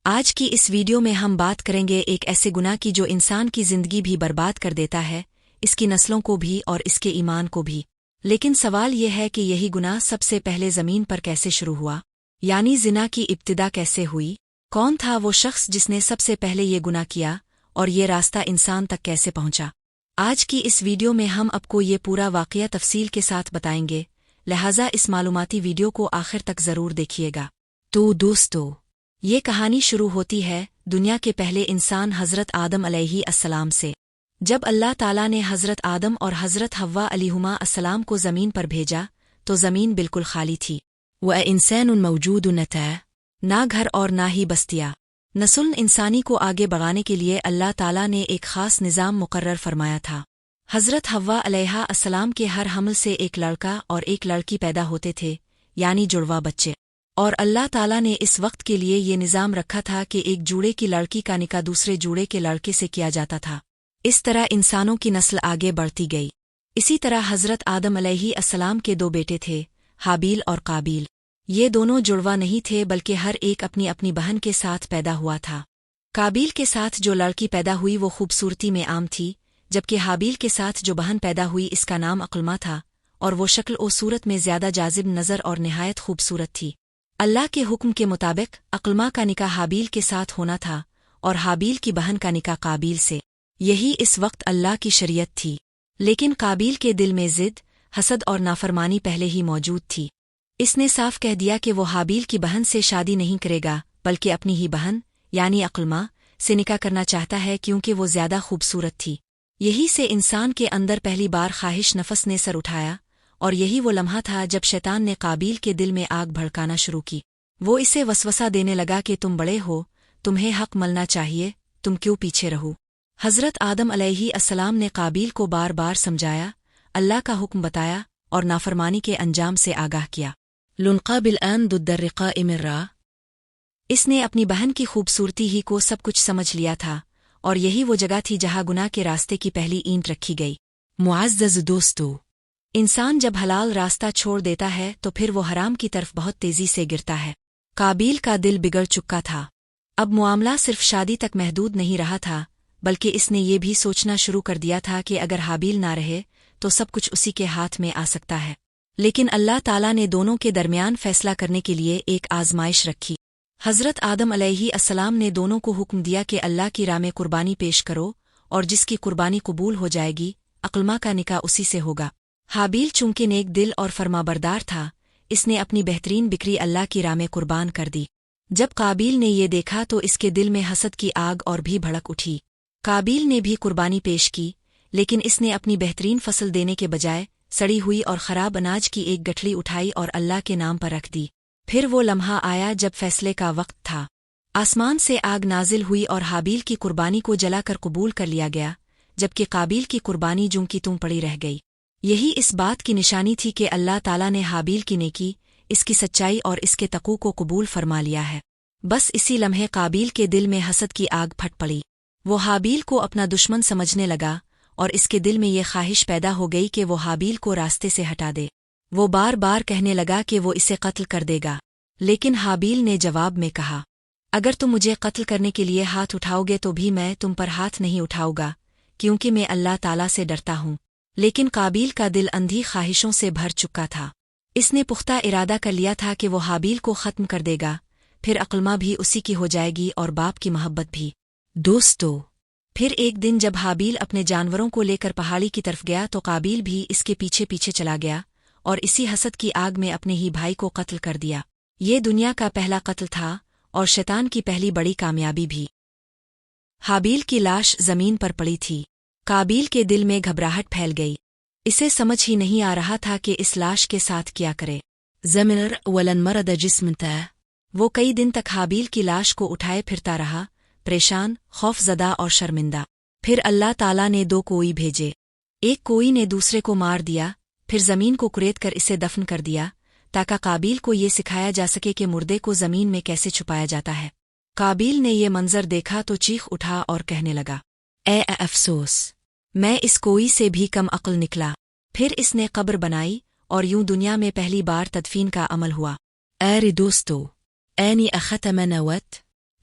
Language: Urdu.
آج کی اس ویڈیو میں ہم بات کریں گے ایک ایسے گناہ کی جو انسان کی زندگی بھی برباد کر دیتا ہے، اس کی نسلوں کو بھی اور اس کے ایمان کو بھی۔ لیکن سوال یہ ہے کہ یہی گناہ سب سے پہلے زمین پر کیسے شروع ہوا؟ یعنی زنا کی ابتدا کیسے ہوئی؟ کون تھا وہ شخص جس نے سب سے پہلے یہ گناہ کیا، اور یہ راستہ انسان تک کیسے پہنچا؟ آج کی اس ویڈیو میں ہم آپ کو یہ پورا واقعہ تفصیل کے ساتھ بتائیں گے، لہٰذا اس معلوماتی ویڈیو کو آخر تک ضرور دیکھیے گا۔ تو دوستو، یہ کہانی شروع ہوتی ہے دنیا کے پہلے انسان حضرت آدم علیہ السلام سے۔ جب اللہ تعالیٰ نے حضرت آدم اور حضرت حوا علیہما السلام کو زمین پر بھیجا تو زمین بالکل خالی تھی۔ وَإِنسَانٌ مَوْجُودٌ نہ گھر اور نہ ہی بستیاں۔ نسل انسانی کو آگے بڑھانے کے لیے اللہ تعالیٰ نے ایک خاص نظام مقرر فرمایا تھا۔ حضرت حوا علیہ السلام کے ہر حمل سے ایک لڑکا اور ایک لڑکی پیدا ہوتے تھے، یعنی جڑواں بچے۔ اور اللہ تعالیٰ نے اس وقت کے لیے یہ نظام رکھا تھا کہ ایک جوڑے کی لڑکی کا نکاح دوسرے جوڑے کے لڑکے سے کیا جاتا تھا۔ اس طرح انسانوں کی نسل آگے بڑھتی گئی۔ اسی طرح حضرت آدم علیہ السلام کے دو بیٹے تھے، حابیل اور قابیل۔ یہ دونوں جڑواں نہیں تھے بلکہ ہر ایک اپنی اپنی بہن کے ساتھ پیدا ہوا تھا۔ قابیل کے ساتھ جو لڑکی پیدا ہوئی وہ خوبصورتی میں عام تھی، جبکہ حابیل کے ساتھ جو بہن پیدا ہوئی اس کا نام عقلمہ تھا، اور وہ شکل و صورت میں زیادہ جاذب نظر اور نہایت خوبصورت تھی۔ اللہ کے حکم کے مطابق عقلمہ کا نکاح حابیل کے ساتھ ہونا تھا اور حابیل کی بہن کا نکاح قابیل سے۔ یہی اس وقت اللہ کی شریعت تھی، لیکن قابیل کے دل میں ضد، حسد اور نافرمانی پہلے ہی موجود تھی۔ اس نے صاف کہہ دیا کہ وہ حابیل کی بہن سے شادی نہیں کرے گا بلکہ اپنی ہی بہن یعنی عقلمہ سے نکاح کرنا چاہتا ہے، کیونکہ وہ زیادہ خوبصورت تھی۔ یہی سے انسان کے اندر پہلی بار خواہش نفس نے سر اٹھایا، اور یہی وہ لمحہ تھا جب شیطان نے قابیل کے دل میں آگ بھڑکانا شروع کی۔ وہ اسے وسوسہ دینے لگا کہ تم بڑے ہو، تمہیں حق ملنا چاہیے، تم کیوں پیچھے رہو؟ حضرت آدم علیہ السلام نے قابیل کو بار بار سمجھایا، اللہ کا حکم بتایا اور نافرمانی کے انجام سے آگاہ کیا۔ لنقا بالآن ضد الرقاء من را۔ اس نے اپنی بہن کی خوبصورتی ہی کو سب کچھ سمجھ لیا تھا، اور یہی وہ جگہ تھی جہاں گناہ کے راستے کی پہلی اینٹ رکھی گئی۔ معزز دوستو، انسان جب حلال راستہ چھوڑ دیتا ہے تو پھر وہ حرام کی طرف بہت تیزی سے گرتا ہے۔ قابیل کا دل بگڑ چکا تھا۔ اب معاملہ صرف شادی تک محدود نہیں رہا تھا، بلکہ اس نے یہ بھی سوچنا شروع کر دیا تھا کہ اگر حابیل نہ رہے تو سب کچھ اسی کے ہاتھ میں آ سکتا ہے۔ لیکن اللہ تعالیٰ نے دونوں کے درمیان فیصلہ کرنے کے لیے ایک آزمائش رکھی۔ حضرت آدم علیہ السلام نے دونوں کو حکم دیا کہ اللہ کی راہ میں قربانی پیش کرو، اور جس کی قربانی قبول ہو جائے گی عقلمہ کا نکاح اسی سے ہوگا۔ حابیل چونکہ نیک دل اور فرمانبردار تھا، اس نے اپنی بہترین بکری اللہ کی راہ میں قربان کر دی۔ جب قابیل نے یہ دیکھا تو اس کے دل میں حسد کی آگ اور بھی بھڑک اٹھی۔ قابیل نے بھی قربانی پیش کی، لیکن اس نے اپنی بہترین فصل دینے کے بجائے سڑی ہوئی اور خراب اناج کی ایک گٹھلی اٹھائی اور اللہ کے نام پر رکھ دی۔ پھر وہ لمحہ آیا جب فیصلے کا وقت تھا۔ آسمان سے آگ نازل ہوئی اور حابیل کی قربانی کو جلا کر قبول کر لیا گیا، جبکہ قابیل کی قربانی جوں کی توں پڑی رہ گئی۔ یہی اس بات کی نشانی تھی کہ اللہ تعالیٰ نے حابیل کی نیکی، اس کی سچائی اور اس کے تقوی کو قبول فرما لیا ہے۔ بس اسی لمحے قابیل کے دل میں حسد کی آگ پھٹ پڑی۔ وہ حابیل کو اپنا دشمن سمجھنے لگا، اور اس کے دل میں یہ خواہش پیدا ہو گئی کہ وہ حابیل کو راستے سے ہٹا دے۔ وہ بار بار کہنے لگا کہ وہ اسے قتل کر دے گا، لیکن حابیل نے جواب میں کہا، اگر تم مجھے قتل کرنے کے لیے ہاتھ اٹھاؤ گے تو بھی میں تم پر ہاتھ نہیں اٹھاؤں گا، کیونکہ میں اللہ تعالیٰ سے ڈرتا ہوں۔ لیکن قابیل کا دل اندھی خواہشوں سے بھر چکا تھا۔ اس نے پختہ ارادہ کر لیا تھا کہ وہ حابیل کو ختم کر دے گا، پھر عقلمہ بھی اسی کی ہو جائے گی اور باپ کی محبت بھی۔ دوستو، پھر ایک دن جب حابیل اپنے جانوروں کو لے کر پہاڑی کی طرف گیا تو قابیل بھی اس کے پیچھے پیچھے چلا گیا، اور اسی حسد کی آگ میں اپنے ہی بھائی کو قتل کر دیا۔ یہ دنیا کا پہلا قتل تھا اور شیطان کی پہلی بڑی کامیابی بھی۔ حابیل کی لاش زمین پر پڑی تھی۔ قابیل کے دل میں گھبراہٹ پھیل گئی۔ اسے سمجھ ہی نہیں آ رہا تھا کہ اس لاش کے ساتھ کیا کرے۔ زمر ولن مرد جسم تہ۔ وہ کئی دن تک حابیل کی لاش کو اٹھائے پھرتا رہا، پریشان، خوف زدہ اور شرمندہ۔ پھر اللہ تعالیٰ نے دو کوئی بھیجے۔ ایک کوئی نے دوسرے کو مار دیا، پھر زمین کو کریت کر اسے دفن کر دیا، تاکہ قابیل کو یہ سکھایا جا سکے کہ مردے کو زمین میں کیسے چھپایا جاتا ہے۔ قابیل نے یہ منظر دیکھا تو چیخ اٹھا اور کہنے لگا، اے افسوس، میں اس کوئی سے بھی کم عقل نکلا۔ پھر اس نے قبر بنائی اور یوں دنیا میں پہلی بار تدفین کا عمل ہوا۔ اے دوستو، اینی اختم نوت۔